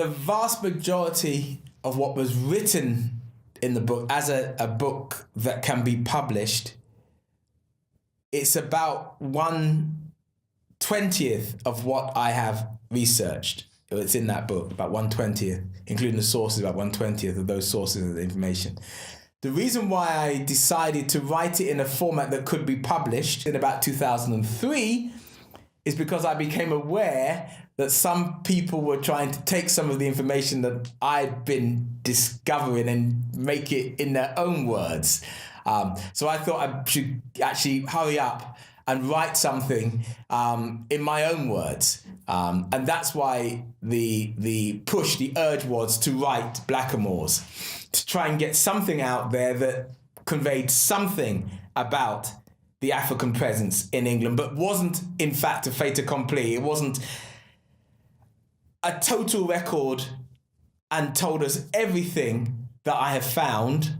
the vast majority of what was written in the book as a book that can be published, it's about 1/20th of what I have researched. It's in that book, about 1/20th, including the sources, about 1/20th of those sources of the information. The reason why I decided to write it in a format that could be published in about 2003 is because I became aware that some people were trying to take some of the information that I'd been discovering and make it in their own words. So I thought I should actually hurry up and write something in my own words. And that's why the push, the urge was to write Blackamoores, to try and get something out there that conveyed something about the African presence in England, but wasn't in fact a fait accompli. It wasn't a total record and told us everything that I have found,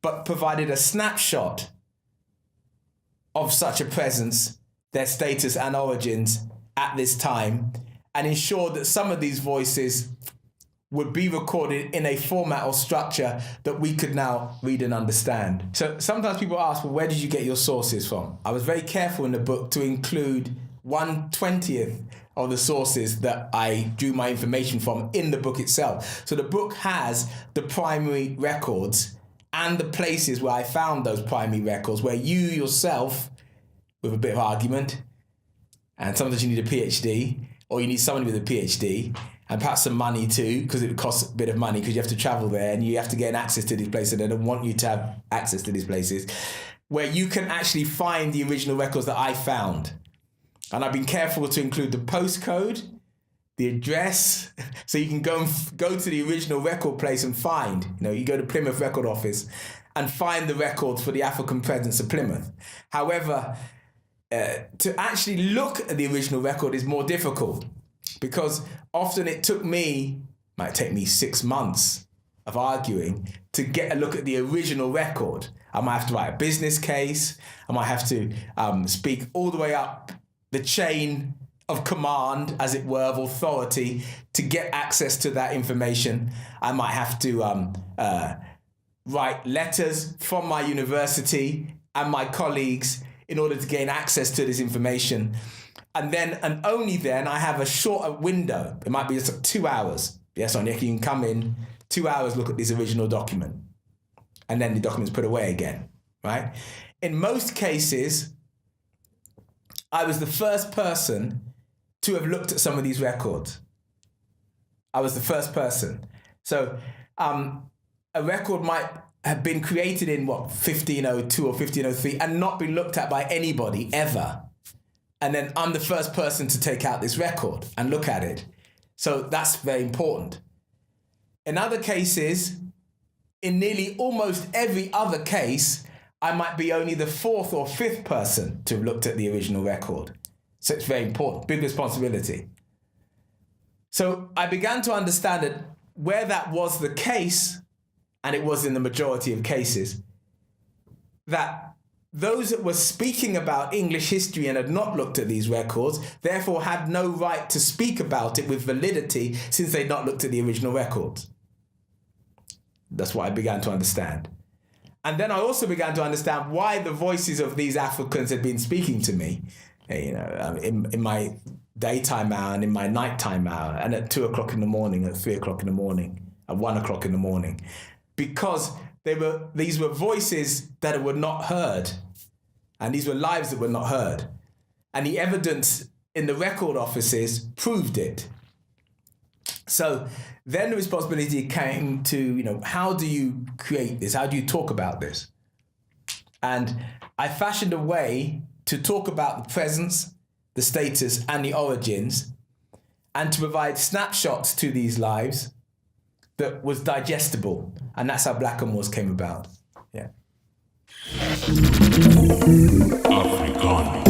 but provided a snapshot of such a presence, their status and origins at this time, and ensured that some of these voices would be recorded in a format or structure that we could now read and understand. So sometimes people ask, well, where did you get your sources from? I was very careful in the book to include 1/20th of the sources that I drew my information from in the book itself. So the book has the primary records and the places where I found those primary records, where you yourself, with a bit of argument, and sometimes you need a PhD, or you need someone with a PhD, and perhaps some money too, because it costs a bit of money because you have to travel there and you have to get access to these places, and they don't want you to have access to these places, where you can actually find the original records that I found. And I've been careful to include the postcode, the address, so you can go to the original record place and find, you go to Plymouth Record Office and find the records for the African presence of Plymouth. However, to actually look at the original record is more difficult, because often might take me 6 months of arguing to get a look at the original record. I might have to write a business case. I might have to speak all the way up the chain of command, as it were, of authority, to get access to that information. I might have to write letters from my university and my colleagues in order to gain access to this information. And then, and only then, I have a shorter window. It might be just 2 hours. Yes, Onyeka, you can come in, 2 hours, look at this original document. And then the document's put away again, right? In most cases, I was the first person to have looked at some of these records. I was the first person. So a record might have been created in 1502 or 1503 and not been looked at by anybody ever. And then I'm the first person to take out this record and look at it. So that's very important. In other cases, in nearly almost every other case, I might be only the fourth or fifth person to have looked at the original record. So it's very important, big responsibility. So I began to understand that where that was the case, and it was in the majority of cases, that those that were speaking about English history and had not looked at these records, therefore had no right to speak about it with validity, since they'd not looked at the original records. That's what I began to understand. And then I also began to understand why the voices of these Africans had been speaking to me, in my daytime hour and in my nighttime hour, and at 2 o'clock in the morning, at 3 o'clock in the morning, at 1 o'clock in the morning, because these were voices that were not heard, and these were lives that were not heard, and the evidence in the record offices proved it. So then the responsibility came to, how do you create this? How do you talk about this? And I fashioned a way to talk about the presence, the status, and the origins, and to provide snapshots to these lives that was digestible. And that's how Blackamoores came about. Yeah. Africanus.